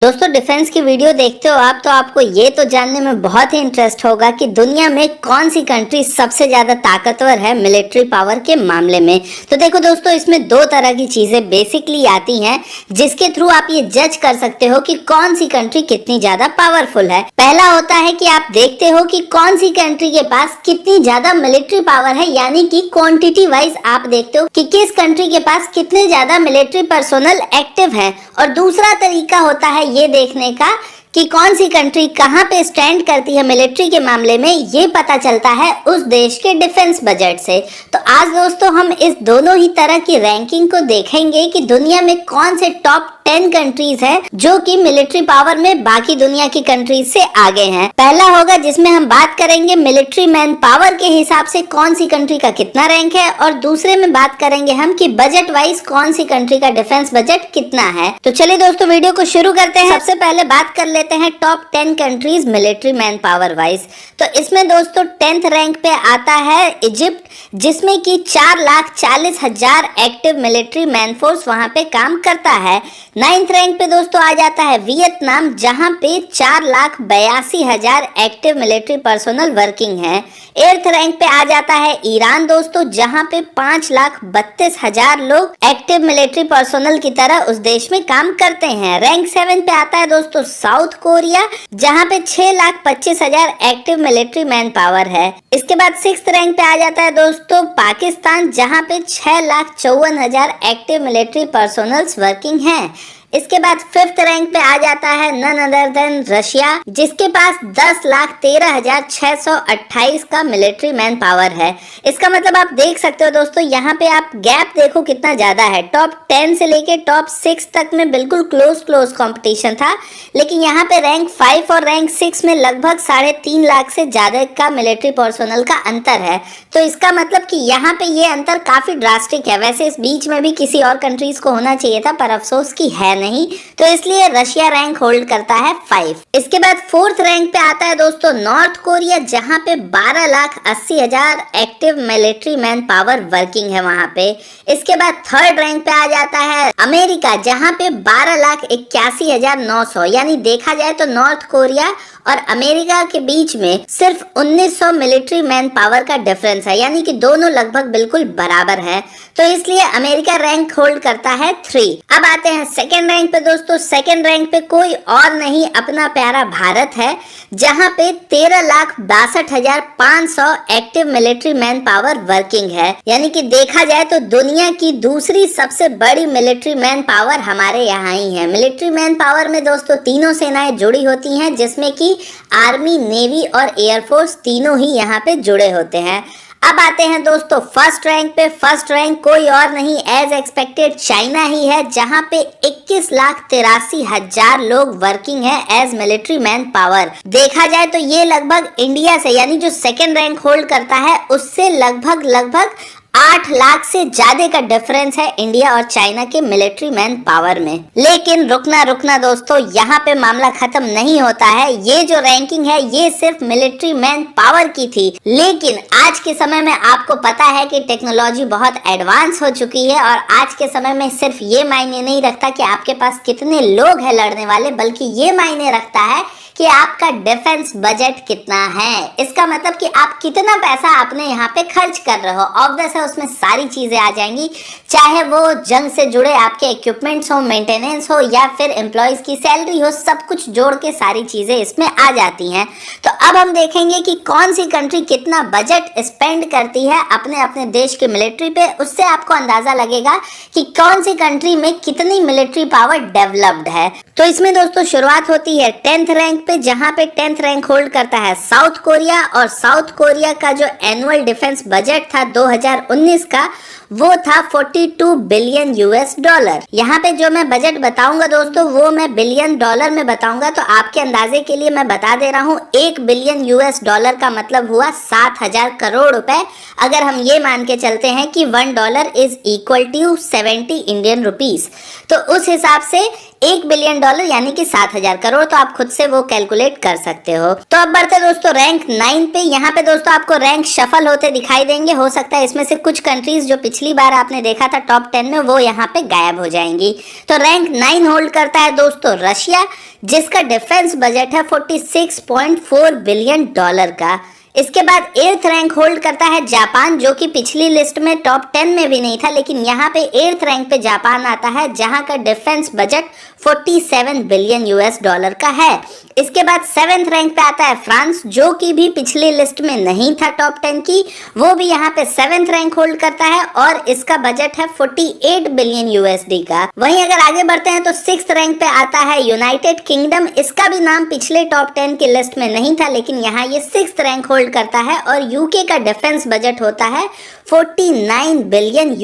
दोस्तों डिफेंस की वीडियो देखते हो आप तो आपको ये तो जानने में बहुत ही इंटरेस्ट होगा कि दुनिया में कौन सी कंट्री सबसे ज्यादा ताकतवर है मिलिट्री पावर के मामले में। तो देखो दोस्तों, इसमें दो तरह की चीजें बेसिकली आती हैं जिसके थ्रू आप ये जज कर सकते हो कि कौन सी कंट्री कितनी ज्यादा पावरफुल है। पहला होता है कि आप देखते हो कि कौन सी कंट्री के पास कितनी ज्यादा मिलिट्री पावर है, यानी कि क्वांटिटी वाइज आप देखते हो कि किस कंट्री के पास कितने ज्यादा मिलिट्री पर्सोनल एक्टिव है। और दूसरा तरीका होता है ये देखने का कि कौन सी कंट्री कहां पे स्टैंड करती है मिलिट्री के मामले में। ये पता चलता है उस देश के डिफेंस बजट से। तो आज दोस्तों हम इस दोनों ही तरह की रैंकिंग को देखेंगे कि दुनिया में कौन से टॉप 10 कंट्रीज है जो कि मिलिट्री पावर में बाकी दुनिया की कंट्रीज से आगे हैं। पहला होगा जिसमें हम बात करेंगे मिलिट्री मैन पावर के हिसाब से कौन सी कंट्री का कितना रैंक है, और दूसरे में बात करेंगे हम कि बजट वाइज कौन सी कंट्री का डिफेंस बजट कितना है। तो चलिए दोस्तों वीडियो को शुरू करते हैं। सबसे पहले बात कर लेते हैं top 10 countries military man power wise. तो इसमें दोस्तों 10th रैंक पे आता है इजिप्ट, जिसमेम कि 4,40,000 एक्टिव मिलिट्री मैन फोर्स वहां पे काम करता है। 9th रैंक पे दोस्तों आ जाता है वियतनाम, जहां पे 4,82,000 एक्टिव मिलिट्री पर्सोनल वर्किंग है। 8th रैंक पे आ जाता है ईरान दोस्तों, जहां पे 5,32,000 लोग एक्टिव मिलिट्री पर्सोनल की तरह उस देश में काम करते हैं। रैंक 7 पे आता है दोस्तों साउथ कोरिया, जहां पे 6,25,000 एक्टिव मिलिट्री मैन पावर है। इसके बाद 6th रैंक पे आ जाता है दोस्तों पाकिस्तान, जहां पे 6,54,000 एक्टिव मिलिट्री पर्सोनल्स वर्किंग हैं। इसके बाद 5th रैंक पे आ जाता है नन अदर देन रशिया, जिसके पास 10,13,628 का मिलिट्री मैन पावर है। इसका मतलब आप देख सकते हो दोस्तों, यहाँ पे आप गैप देखो कितना ज्यादा है। टॉप 10 से लेके टॉप 6 तक में बिल्कुल क्लोज कंपटीशन था, लेकिन यहाँ पे रैंक 5 और रैंक 6 में लगभग 3.5 लाख से ज्यादा का मिलिट्री पर्सोनल का अंतर है। तो इसका मतलब कि यहाँ पे ये अंतर काफी ड्रास्टिक है। वैसे इस बीच में भी किसी और कंट्रीज को होना चाहिए था, पर अफसोस की है नहीं, तो इसलिए रशिया रैंक होल्ड करता है 5। इसके बाद 4th रैंक पे आता है दोस्तों नॉर्थ कोरिया, जहां पे 12,80,000 active military man power working है वहां पे। इसके बाद 3rd रैंक पे आ जाता है अमेरिका, जहां पे 12,81,900, यानी देखा जाए तो नॉर्थ कोरिया और अमेरिका के बीच में सिर्फ 1900 मिलिट्री मैन पावर का डिफरेंस है, यानी कि दोनों लगभग बिल्कुल बराबर है। तो इसलिए अमेरिका रैंक होल्ड करता है 3। अब आते हैं 2nd रैंक पे दोस्तों। 2nd रैंक पे कोई और नहीं, अपना प्यारा भारत है, जहां पे 13,62,500 active military man power working है। यानी कि देखा जाए तो दुनिया की दूसरी सबसे बड़ी मिलिट्री मैन पावर हमारे यहाँ ही है। मिलिट्री मैन पावर में दोस्तों तीनों सेनाएं जुड़ी होती हैं, जिसमें कि आर्मी, नेवी और एयरफोर्स तीनों ही यहाँ पे जुड़े होते हैं। अब आते हैं दोस्तों 1st रैंक पे। 1st रैंक कोई और नहीं, एज एक्सपेक्टेड चाइना ही है, जहां पे 21,83,000 लोग वर्किंग है एज मिलिट्री मैन पावर। देखा जाए तो ये लगभग इंडिया से, यानी जो 2nd रैंक होल्ड करता है उससे लगभग 8 लाख से ज्यादा का डिफरेंस है इंडिया और चाइना के मिलिट्री मैन पावर में। लेकिन रुकना दोस्तों, यहाँ पे मामला खत्म नहीं होता है। ये जो रैंकिंग है ये सिर्फ मिलिट्री मैन पावर की थी, लेकिन आज के समय में आपको पता है कि टेक्नोलॉजी बहुत एडवांस हो चुकी है, और आज के समय में सिर्फ ये मायने नहीं रखता कि आपके पास कितने लोग हैं लड़ने वाले, बल्कि ये मायने रखता है कि आपका डिफेंस बजट कितना है। इसका मतलब कि आप कितना पैसा अपने यहाँ पे खर्च कर रहे हो। ऑब्वियस है उसमें सारी चीजें आ जाएंगी, चाहे वो जंग से जुड़े आपके इक्विपमेंट्स हो, मेंटेनेंस हो, या फिर एम्प्लॉयज की सैलरी हो, सब कुछ जोड़ के सारी चीजें इसमें आ जाती हैं। तो अब हम देखेंगे कि कौन सी कंट्री कितना बजट स्पेंड करती है अपने अपने देश के मिलिट्री पे। उससे आपको अंदाजा लगेगा कि कौन सी कंट्री में कितनी मिलिट्री पावर डेवलप्ड है। तो इसमें दोस्तों शुरुआत होती है 10th रैंक पे, जहां पे 10th रैंक होल्ड करता है साउथ कोरिया। और साउथ कोरिया का जो एनुअल डिफेंस बजट था 2019 का, वो था 42 बिलियन $। यहाँ पे जो मैं बजट बताऊंगा दोस्तों वो मैं बिलियन डॉलर में बताऊंगा, तो आपके अंदाजे के लिए मैं बता दे रहा हूँ 1 बिलियन $, का मतलब हुआ 7,000 करोड़ रुपए। अगर हम ये मान के चलते हैं कि $1 is equal to 70 Indian rupees, तो उस हिसाब से $1 बिलियन $7 यानी कि 7,000 करोड़। तो आप खुद से वो कैलकुलेट कर सकते हो। तो अब बढ़ते दोस्तों रैंक 9 पे। यहाँ पे दोस्तों आपको रैंक शफल होते दिखाई देंगे। हो सकता है इसमें से कुछ कंट्रीज जो पिछली बार आपने देखा था टॉप 10 में वो यहाँ पे गायब हो जाएंगी। तो रैंक 9 होल्ड करता है दोस्तों रशिया, जिसका डिफेंस बजट है $46.4 बिलियन का। इसके बाद 8th रैंक होल्ड करता है जापान, जो कि पिछली लिस्ट में टॉप 10 में भी नहीं था, लेकिन यहाँ पे 8th रैंक पे जापान आता है, जहाँ का डिफेंस बजट $47 बिलियन का है। इसके बाद 7th रैंक पे आता है फ्रांस, जो कि भी पिछली लिस्ट में नहीं था टॉप 10 की, वो भी यहाँ पे 7th रैंक होल्ड करता है और इसका बजट है $48 बिलियन का। वहीं अगर आगे बढ़ते हैं तो 6th रैंक पे आता है यूनाइटेड किंगडम। इसका भी नाम पिछले टॉप 10 की लिस्ट में नहीं था, लेकिन यहाँ ये 6th रैंक होल्ड करता है और यूके का डिफेंस बजट होता है $49 बिलियन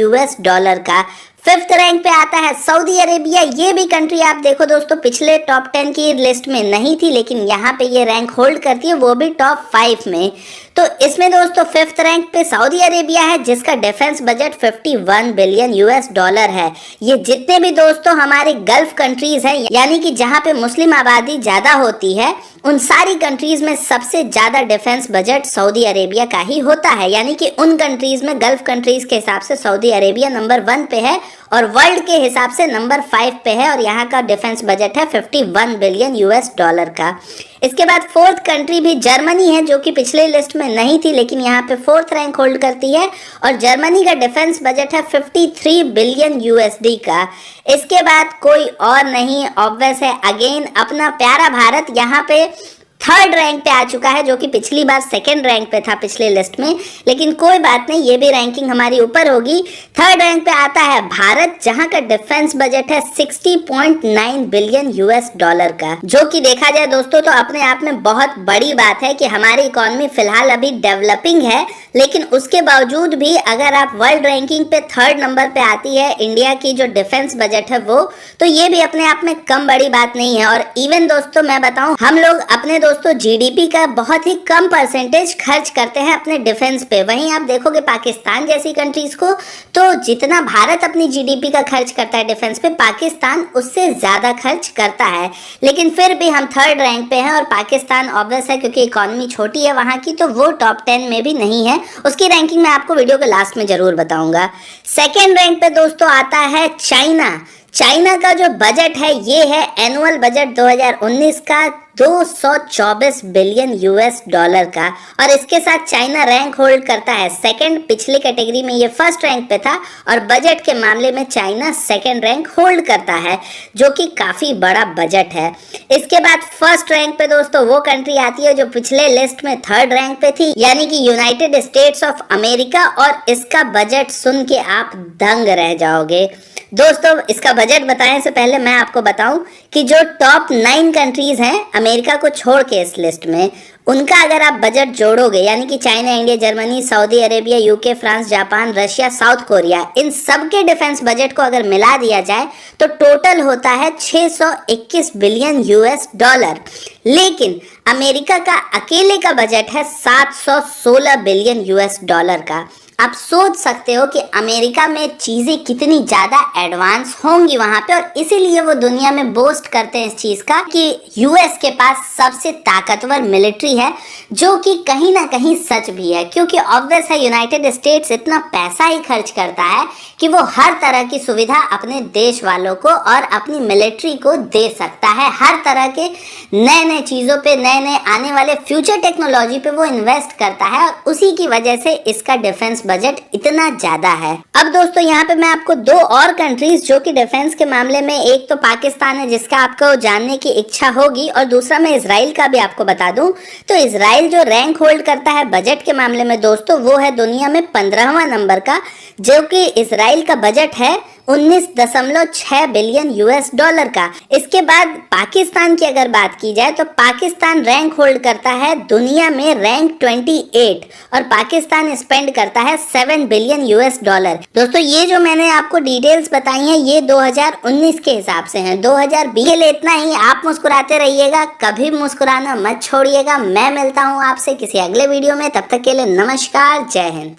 का। 5th रैंक पे आता है सऊदी अरेबिया। ये भी कंट्री आप देखो दोस्तों पिछले टॉप 10 की लिस्ट में नहीं थी, लेकिन यहाँ पे ये रैंक होल्ड करती है, वो भी टॉप 5 में। तो इसमें दोस्तों 5th रैंक पे सऊदी अरेबिया है, जिसका डिफेंस बजट $51 बिलियन है। ये जितने भी दोस्तों हमारे गल्फ कंट्रीज हैं, यानी कि जहाँ पे मुस्लिम आबादी ज्यादा होती है, उन सारी कंट्रीज में सबसे ज्यादा डिफेंस बजट सऊदी अरेबिया का ही होता है। यानी कि उन कंट्रीज में गल्फ कंट्रीज के हिसाब से सऊदी अरेबिया नंबर 1 पे है और वर्ल्ड के हिसाब से नंबर 5 पे है, और यहाँ का डिफेंस बजट है $51 बिलियन का। इसके बाद 4th कंट्री भी जर्मनी है, जो कि पिछले लिस्ट में नहीं थी, लेकिन यहाँ पे 4th रैंक होल्ड करती है और जर्मनी का डिफेंस बजट है $53 बिलियन का। इसके बाद कोई और नहीं, ऑब्वियस है अगेन अपना प्यारा भारत यहाँ पे 3rd रैंक पे आ चुका है, जो कि पिछली बार 2nd रैंक पे था पिछले लिस्ट में, लेकिन कोई बात नहीं, ये भी रैंकिंग हमारी ऊपर होगी। 3rd रैंक पे आता है भारत, जहां का डिफेंस बजट है $60.9 बिलियन का, जो कि देखा जाए दोस्तों तो अपने आप में बहुत बड़ी बात है कि हमारी इकोनॉमी फिलहाल अभी डेवलपिंग है, लेकिन उसके बावजूद भी अगर आप वर्ल्ड रैंकिंग पे 3rd नंबर पे आती है इंडिया की जो डिफेंस बजट है वो, तो ये भी अपने आप में कम बड़ी बात नहीं है। और इवन दोस्तों मैं बताऊं, हम लोग अपने दोस्तों जीडीपी का बहुत ही कम परसेंटेज खर्च करते हैं अपने डिफेंस पे। वहीं आप देखोगे पाकिस्तान जैसी कंट्रीज को, तो जितना भारत अपनी जीडीपी का खर्च करता है डिफेंस पे, पाकिस्तान उससे ज्यादा खर्च करता है। लेकिन फिर भी हम 3rd रैंक पे हैं और पाकिस्तान ऑब्वियस है क्योंकि इकोनॉमी छोटी है वहां की, तो वो टॉप 10 में भी नहीं है। उसकी रैंकिंग मैं आपको वीडियो के लास्ट में जरूर बताऊंगा। 2nd रैंक पे दोस्तों आता है चाइना। चाइना का जो बजट है ये है एनुअल बजट 2019 का $224 बिलियन का, और इसके साथ चाइना रैंक होल्ड करता है 2nd। पिछली कैटेगरी में ये 1st रैंक पे था और बजट के मामले में चाइना 2nd रैंक होल्ड करता है, जो कि काफी बड़ा बजट है। इसके बाद 1st रैंक पे दोस्तों वो कंट्री आती है जो पिछले लिस्ट में 3rd रैंक पे थी, यानी कि यूनाइटेड स्टेट्स ऑफ अमेरिका, और इसका बजट सुन के आप दंग रह जाओगे। दोस्तों इसका बजट बताने से पहले मैं आपको बताऊं कि जो टॉप 9 कंट्रीज हैं अमेरिका को छोड़ के इस लिस्ट में, उनका अगर आप बजट जोड़ोगे, यानी कि China, India, Germany, Saudi Arabia, UK, France, Japan, Russia, South Korea, इन सब के डिफेंस बजट को अगर मिला दिया जाए तो टोटल होता है $621 बिलियन। लेकिन अमेरिका का अकेले का बजट है $716 बिलियन का। आप सोच सकते हो कि अमेरिका में चीजें कितनी ज्यादा एडवांस होंगी वहां पे, और इसीलिए वो दुनिया में बोस्ट करते हैं इस चीज का कि यूएस के पास सबसे ताकतवर मिलिट्री है, जो कि कहीं ना कहीं सच भी है, क्योंकि ऑब्वियस है यूनाइटेड स्टेट्स इतना पैसा ही खर्च करता है कि वो हर तरह की सुविधा अपने देश वालों को और अपनी मिलिट्री को दे सकता है। हर तरह के नए नए चीजों पे, नए नए आने वाले फ्यूचर टेक्नोलॉजी पे वो इन्वेस्ट करता है, और उसी की वजह से इसका डिफेंस बजट इतना ज्यादा है। अब दोस्तों यहाँ पे मैं आपको 2 और कंट्रीज जो कि डिफेंस के मामले में, एक तो पाकिस्तान है जिसका आपको जानने की इच्छा होगी, और दूसरा मैं इजराइल का भी आपको बता दूं। तो इजराइल जो रैंक होल्ड करता है बजट के मामले में दोस्तों, वो है दुनिया में 15वां नंबर का, जो कि इजराइल का बजट है $19.6 बिलियन का। इसके बाद पाकिस्तान की अगर बात की जाए तो पाकिस्तान रैंक होल्ड करता है दुनिया में रैंक 28, और पाकिस्तान स्पेंड करता है $7 बिलियन। दोस्तों ये जो मैंने आपको डिटेल्स बताई हैं ये 2019 के हिसाब से हैं। 2020 के लिए इतना ही। आप मुस्कुराते रहिएगा, कभी मुस्कुराना मत छोड़िएगा। मैं मिलता हूँ आपसे किसी अगले वीडियो में, तब तक के लिए नमस्कार, जय हिंद।